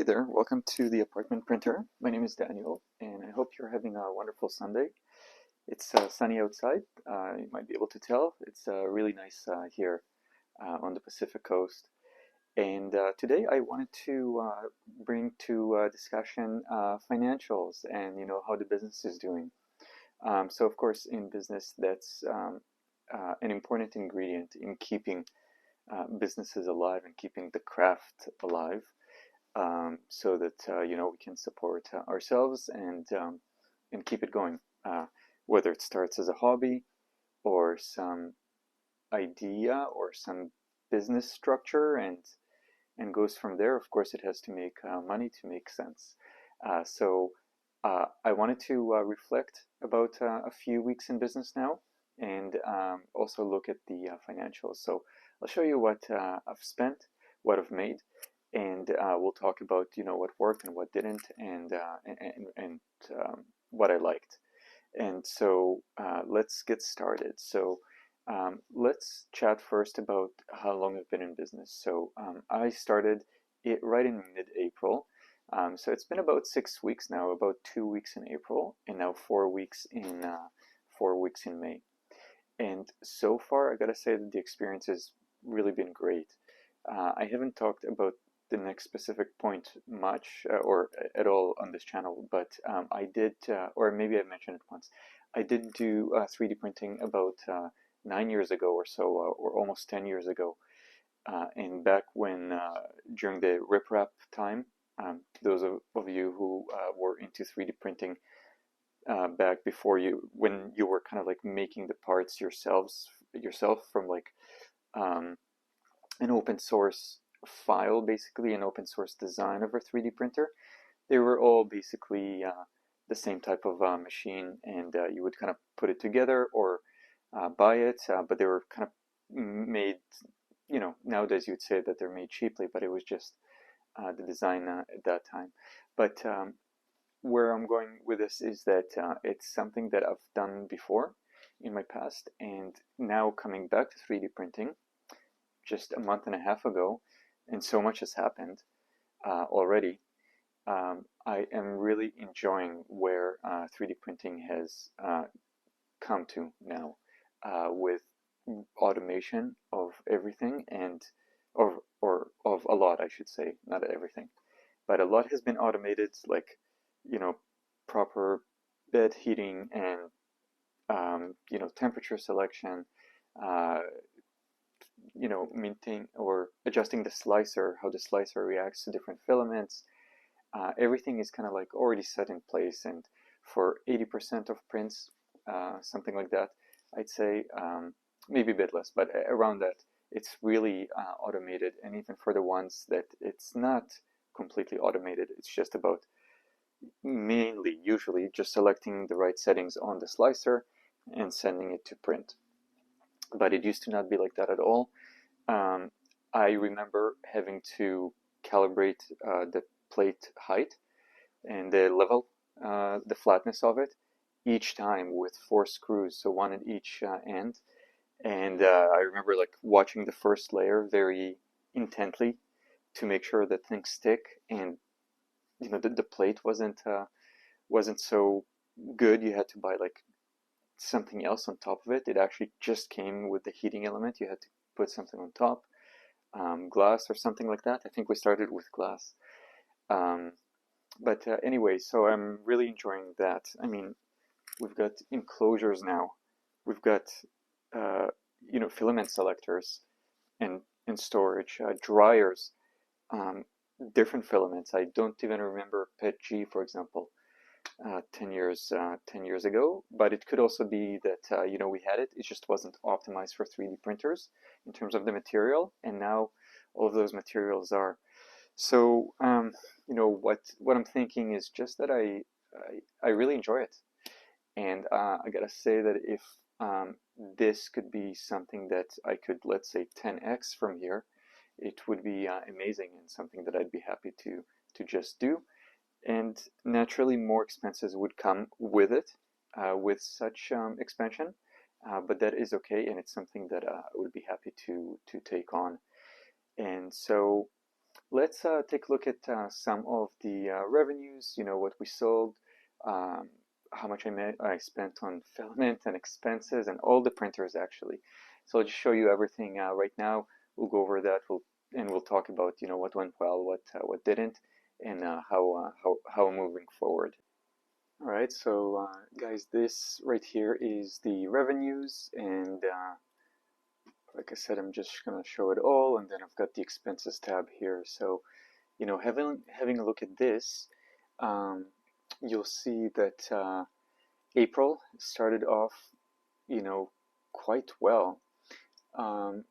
there, welcome to the Apartment Printer. My name is Daniel, and I hope you're having a wonderful Sunday. It's sunny outside, you might be able to tell. It's really nice here on the Pacific Coast. And today I wanted to bring to discussion financials and how the business is doing. So of course in business that's an important ingredient in keeping businesses alive and keeping the craft alive. So that we can support ourselves and keep it going. Whether it starts as a hobby or some idea or some business structure and goes from there. Of course, it has to make money to make sense. So I wanted to reflect about a few weeks in business now and also look at the financials. So I'll show you what I've spent, what I've made, and we'll talk about what worked and what didn't, and what I liked. And so let's get started. So let's chat first about how long I've been in business. So I started it right in mid-April. So it's been about 6 weeks now, about 2 weeks in April, and now 4 weeks in 4 weeks in May. And so far, I gotta say that the experience has really been great. I haven't talked about the next specific point much or at all on this channel, but I did, or maybe I mentioned it once, I did do 3D printing about 9 years ago or so, or almost 10 years ago. And back when, during the RipRap time, those of you who were into 3D printing back before when you were kind of like making the parts yourself from like an open source file, basically an open source design of a 3D printer. They were all basically the same type of machine, and you would kind of put it together or buy it, but they were kind of made, nowadays you'd say that they're made cheaply, but it was just the design at that time. But where I'm going with this is that it's something that I've done before in my past, and now coming back to 3D printing just a month and a half ago, and so much has happened already. I am really enjoying where 3D printing has come to now with automation of everything or of a lot, I should say, not everything, but a lot has been automated, like proper bed heating and temperature selection, minting or adjusting the slicer, how the slicer reacts to different filaments. Everything is kind of like already set in place, and for 80% of prints, something like that, I'd say, maybe a bit less, but around that, it's really automated. And even for the ones that it's not completely automated, it's just about mainly, usually, just selecting the right settings on the slicer and sending it to print. But it used to not be like that at all. I remember having to calibrate the plate height and the level, the flatness of it, each time with 4 screws, so one at each end. And I remember like watching the first layer very intently to make sure that things stick, and the plate wasn't so good. You had to buy like something else on top of it. It actually just came with the heating element. You had to put something on top, glass or something like that. I think we started with glass. But anyway, so I'm really enjoying that. I mean, we've got enclosures now. We've got filament selectors and storage, dryers, different filaments. I don't even remember PETG, for example, 10 years ago, but it could also be that we had it just wasn't optimized for 3D printers in terms of the material, and now all of those materials are. So what I'm thinking is just that I really enjoy it, and I gotta say that if this could be something that I could, let's say, 10x from here, it would be amazing and something that I'd be happy to just do. And naturally, more expenses would come with it, with such expansion, but that is okay, and it's something that I would be happy to take on. And so let's take a look at some of the revenues, what we sold, um, how much I spent on filament and expenses and all the printers actually. So I'll just show you everything right now. We'll go over that. We'll talk about what went well, what didn't, and how moving forward. All right, so guys, this right here is the revenues, and like I said, I'm just gonna show it all, and then I've got the expenses tab here. So, having a look at this, um, you'll see that April started off, you know, quite well.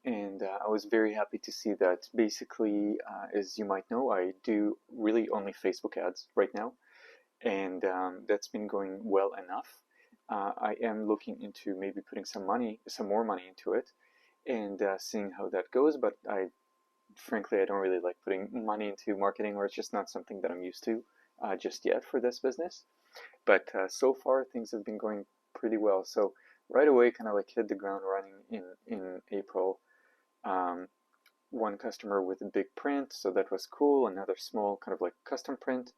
And I was very happy to see that. Basically, as you might know, I do really only Facebook ads right now, and that's been going well enough. I am looking into maybe putting some more money into it, and seeing how that goes. But frankly, I don't really like putting money into marketing, or it's just not something that I'm used to just yet for this business. But so far, things have been going pretty well. So right away, kind of like hit the ground running in April. Um, One customer with a big print, so that was cool. Another small kind of like custom print.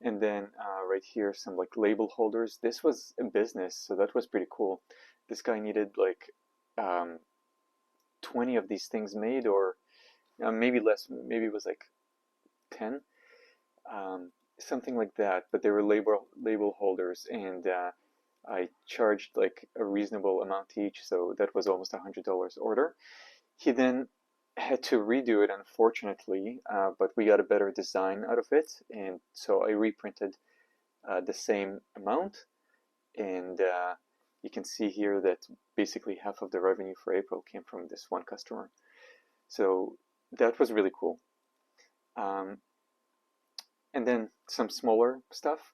And then right here, some like label holders. This was a business, so that was pretty cool. This guy needed like um, 20 of these things made, or maybe less, maybe it was like 10, something like that. But they were label holders, and I charged like a reasonable amount each, so that was almost $100 order. He then had to redo it, unfortunately, but we got a better design out of it, and so I reprinted the same amount, and you can see here that basically half of the revenue for April came from this one customer. So that was really cool. Um, and then some smaller stuff.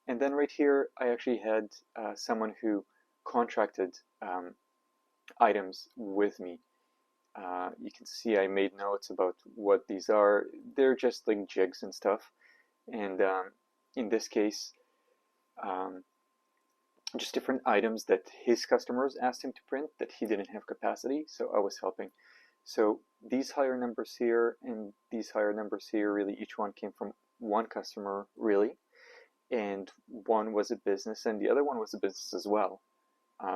And then right here, I actually had someone who contracted items with me. You can see I made notes about what these are. They're just like jigs and stuff. And in this case, um, just different items that his customers asked him to print that he didn't have capacity, so I was helping. So these higher numbers here and these higher numbers here, really each one came from one customer, really, and one was a business and the other one was a business as well.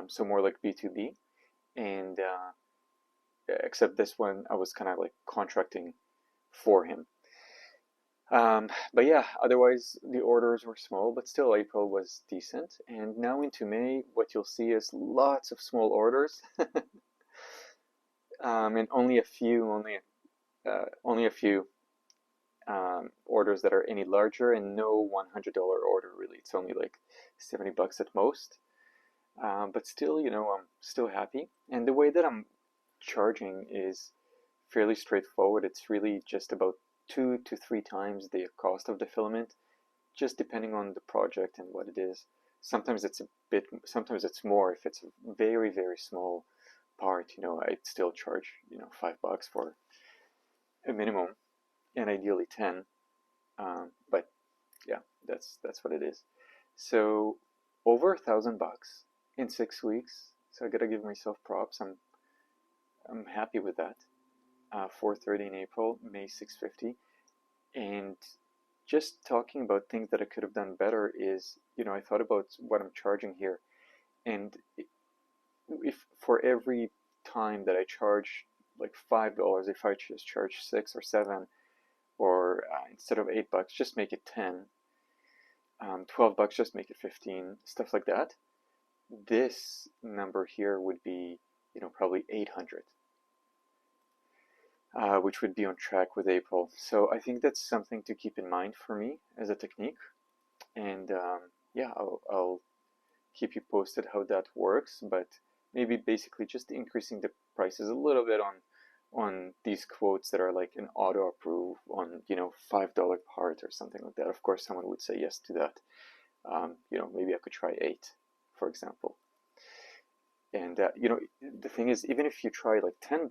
So more like B2B, and except this one I was kind of like contracting for him. But yeah, otherwise the orders were small, but still April was decent. And now into May, what you'll see is lots of small orders, and only a few orders that are any larger, and no $100 order really. It's only like $70 at most. But still, I'm still happy. And the way that I'm charging is fairly straightforward. It's really just about 2 to 3 times the cost of the filament, just depending on the project and what it is. Sometimes sometimes it's more if it's a very, very small part, I'd still charge, $5 for a minimum, and ideally 10. But yeah, that's what it is. So over $1,000 in 6 weeks. So I gotta give myself props. I'm happy with that. 430 in April, May 650. And just talking about things that I could have done better is, I thought about what I'm charging here. And if for every time that I charge like $5, if I just charge 6 or 7, or instead of $8, just make it 10, $12, just make it 15, stuff like that. This number here would be, probably 800. Which would be on track with April. So I think that's something to keep in mind for me as a technique. And yeah, I'll keep you posted how that works. But maybe basically just increasing the prices a little bit on these quotes that are like an auto approve on $5 part or something like that. Of course, someone would say yes to that. Maybe I could try 8, for example. And the thing is, even if you try like $10,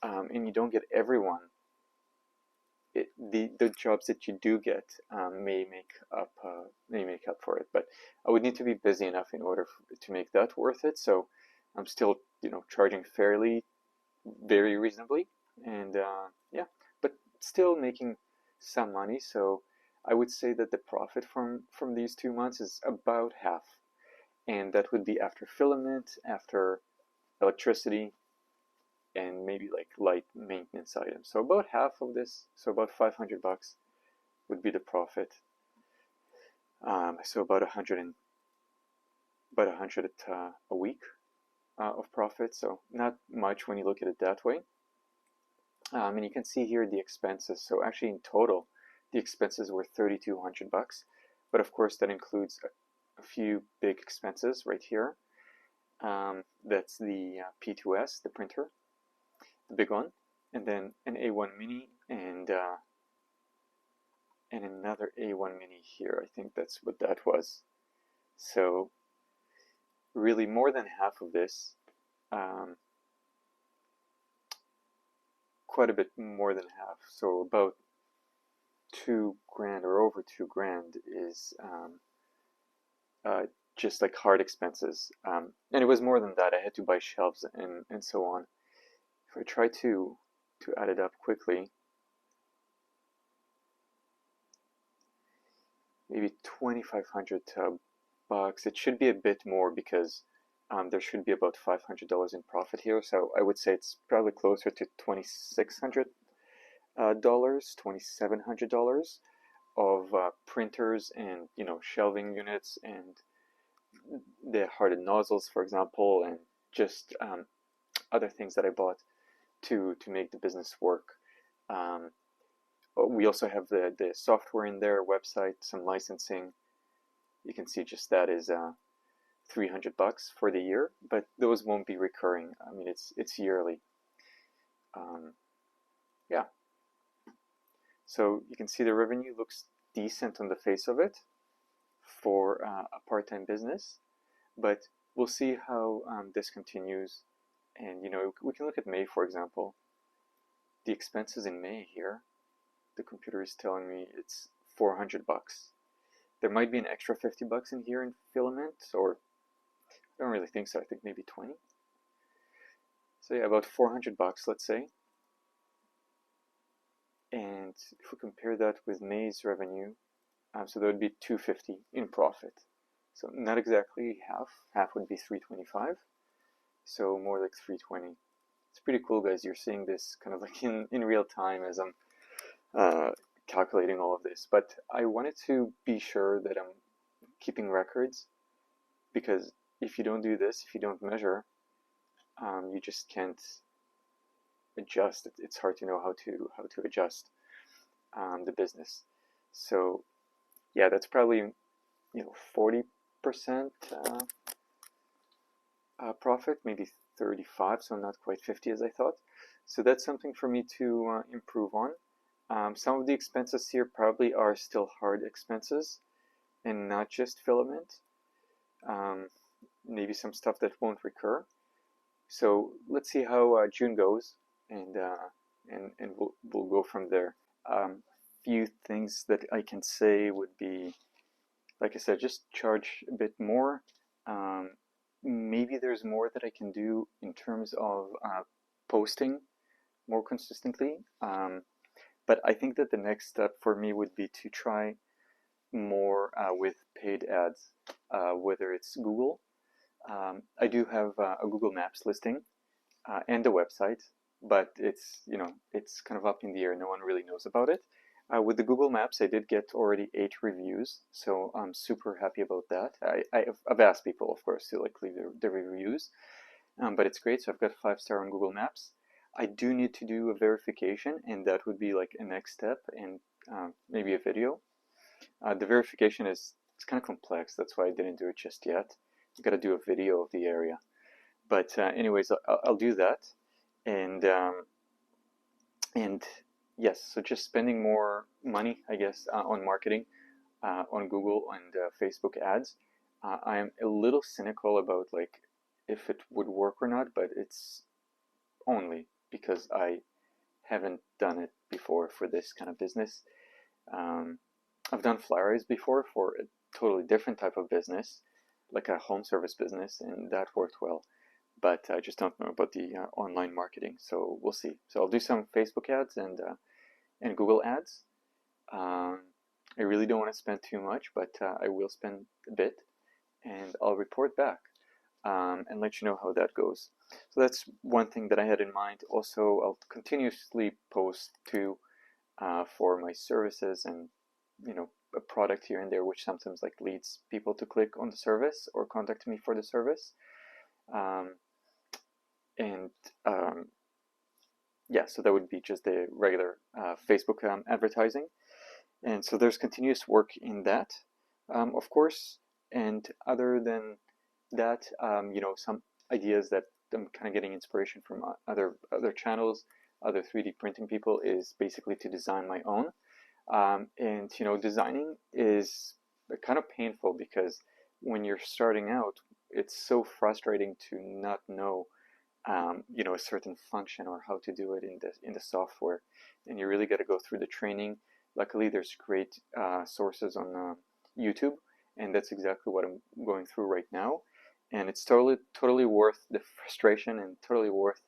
and you don't get everyone, the jobs that you do get may make up for it. But I would need to be busy enough in order to make that worth it. So I'm still charging very reasonably, and yeah. But still making some money. So I would say that the profit from these 2 months is about half, and that would be after filament, after electricity, and maybe like light maintenance items. So about half of this, so about 500 bucks would be the profit. So about 100 a week of profit. So not much when you look at it that way. And you can see here the expenses. So actually in total, the expenses were 3,200 bucks. But of course that includes a few big expenses right here. That's the P2S, the printer, the big one, and then an A1 Mini and another A1 Mini here. I think that's what that was. So really more than half of this, quite a bit more than half. So about $2,000 or over $2,000 is just like hard expenses. And it was more than that. I had to buy shelves and so on. If I try to add it up quickly, maybe 2,500 bucks. It should be a bit more because there should be about $500 in profit here. So I would say it's probably closer to $2,600, $2,700 of printers and shelving units and the hardened nozzles, for example, and just other things that I bought to make the business work. We also have the software in there, website, some licensing. You can see just that is 300 bucks for the year, but those won't be recurring. I mean, it's yearly. Yeah. So you can see the revenue looks decent on the face of it for a part-time business, but we'll see how this continues. And we can look at May, for example. The expenses in May here, the computer is telling me it's 400 bucks. There might be an extra 50 bucks in here in filament, or I don't really think so. I think maybe 20. So yeah, about 400 bucks, let's say. And if we compare that with May's revenue, so that would be 250 in profit. So not exactly half. Half would be 325. So more like 320. It's pretty cool, guys. You're seeing this kind of like in real time as I'm calculating all of this. But I wanted to be sure that I'm keeping records, because if you don't do this, if you don't measure, you just can't adjust. It's hard to know how to adjust the business. So yeah, that's probably 40% profit, maybe 35, so not quite 50 as I thought. So that's something for me to improve on. Some of the expenses here probably are still hard expenses and not just filament. Maybe some stuff that won't recur. So let's see how June goes, and we'll go from there. Few things that I can say would be, like I said, just charge a bit more. Maybe there's more that I can do in terms of posting more consistently. But I think that the next step for me would be to try more with paid ads, whether it's Google. I do have a Google Maps listing and a website, but it's kind of up in the air. No one really knows about it. With the Google Maps, I did get already 8 reviews, so I'm super happy about that. I've asked people, of course, to leave the reviews, but it's great. So I've got 5-star on Google Maps. I do need to do a verification, and that would be like a next step, and maybe a video. The verification it's kind of complex. That's why I didn't do it just yet. I've got to do a video of the area. But anyways, I'll do that, and yes, so just spending more money, I guess, on marketing, on Google and Facebook ads. I am a little cynical about if it would work or not, but it's only because I haven't done it before for this kind of business. I've done flyers before for a totally different type of business, like a home service business, and that worked well. But I just don't know about the online marketing, so we'll see. So I'll do some Facebook ads, and and Google Ads. I really don't want to spend too much, but I will spend a bit, and I'll report back and let you know how that goes. So that's one thing that I had in mind. Also, I'll continuously post too for my services and a product here and there, which sometimes like leads people to click on the service or contact me for the service. And yeah, so that would be just the regular Facebook advertising. And so there's continuous work in that, of course. And other than that, some ideas that I'm kind of getting inspiration from other channels, other 3D printing people, is basically to design my own. And designing is kind of painful because when you're starting out, it's so frustrating to not know a certain function or how to do it in the software, and you really got to go through the training. Luckily, there's great sources on YouTube, and that's exactly what I'm going through right now. And it's totally worth the frustration and totally worth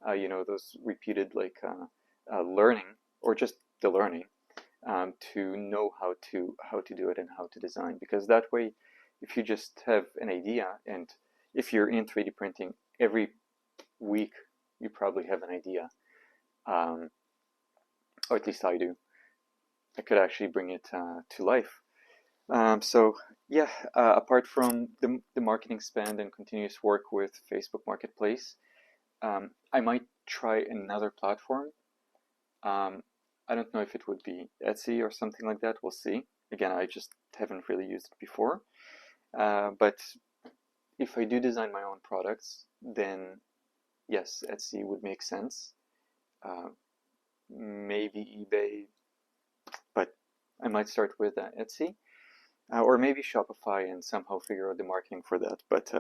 those repeated learning, or just the learning, to know how to do it and how to design. Because that way, if you just have an idea, and if you're in 3D printing every week, you probably have an idea, or at least I do. I could actually bring it to life. So yeah, apart from the marketing spend and continuous work with Facebook Marketplace, I might try another platform. I don't know if it would be Etsy or something like that. We'll see. Again, I just haven't really used it before. But if I do design my own products, then yes, Etsy would make sense. Maybe eBay, but I might start with Etsy. Or maybe Shopify and somehow figure out the marketing for that. But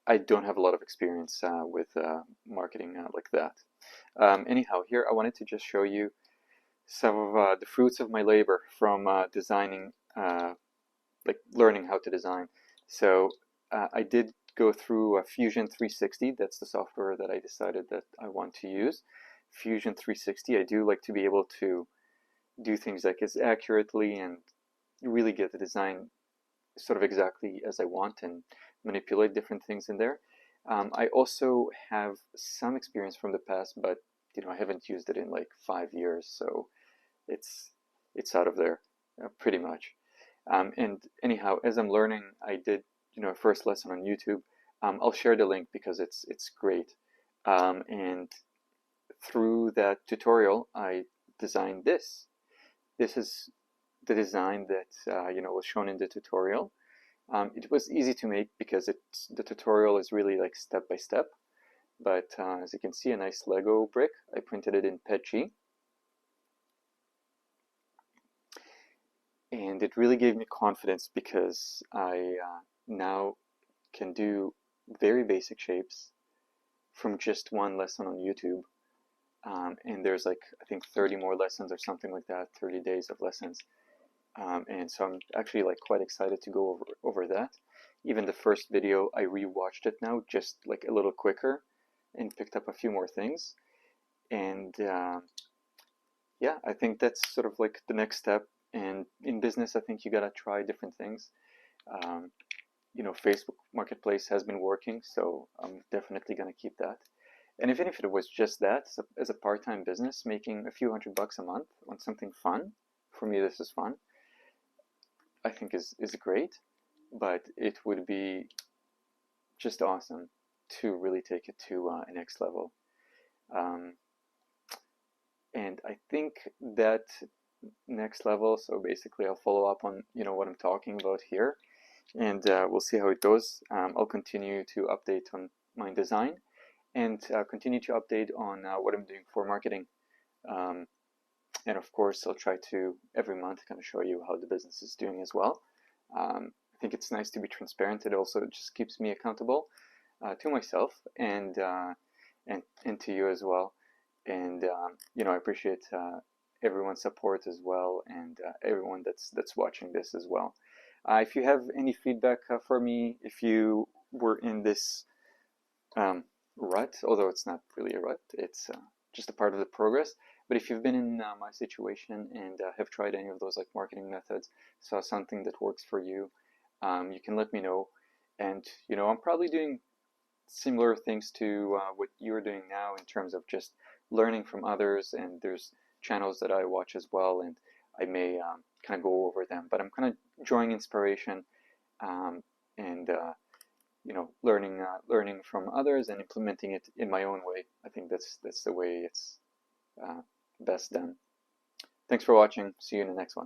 I don't have a lot of experience with marketing like that. Anyhow, here I wanted to just show you some of the fruits of my labor from designing, learning how to design. So I did go through Fusion 360. That's the software that I decided that I want to use. Fusion 360. I do like to be able to do things like as accurately and really get the design sort of exactly as I want and manipulate different things in there. I also have some experience from the past, but I haven't used it in like 5 years, so it's out of there pretty much. And anyhow, as I'm learning, I did a first lesson on YouTube. I'll share the link because it's great. And through that tutorial, I designed this. This is the design that was shown in the tutorial. It was easy to make because the tutorial is really like step by step. But as you can see, a nice Lego brick. I printed it in PETG. And it really gave me confidence because I now can do very basic shapes from just one lesson on YouTube. And there's like, I think 30 more lessons or something like that, 30 days of lessons. And so I'm actually like quite excited to go over that. Even the first video, I rewatched it now just like a little quicker and picked up a few more things. And yeah, I think that's sort of like the next step. And in business, I think you gotta try different things. Facebook Marketplace has been working, so I'm definitely gonna keep that. And even if it was just that, as a part-time business, making a few $100 a month on something fun, for me this is fun, I think is great. But it would be just awesome to really take it to a next level. And I think that next level, so basically I'll follow up on what I'm talking about here, and we'll see how it goes. I'll continue to update on my design and continue to update on what I'm doing for marketing. And of course, I'll try to every month kind of show you how the business is doing as well. I think it's nice to be transparent. It also just keeps me accountable to myself and to you as well. And I appreciate everyone's support as well, and everyone that's watching this as well. If you have any feedback for me, if you were in this rut, although it's not really a rut, it's just a part of the progress. But if you've been in my situation and have tried any of those like marketing methods, saw something that works for you, you can let me know. And I'm probably doing similar things to what you're doing now in terms of just learning from others. And there's channels that I watch as well, and I may kind of go over them. But I'm kind of drawing inspiration and learning from others and implementing it in my own way. I think that's the way it's best done. Thanks for watching. See you in the next one.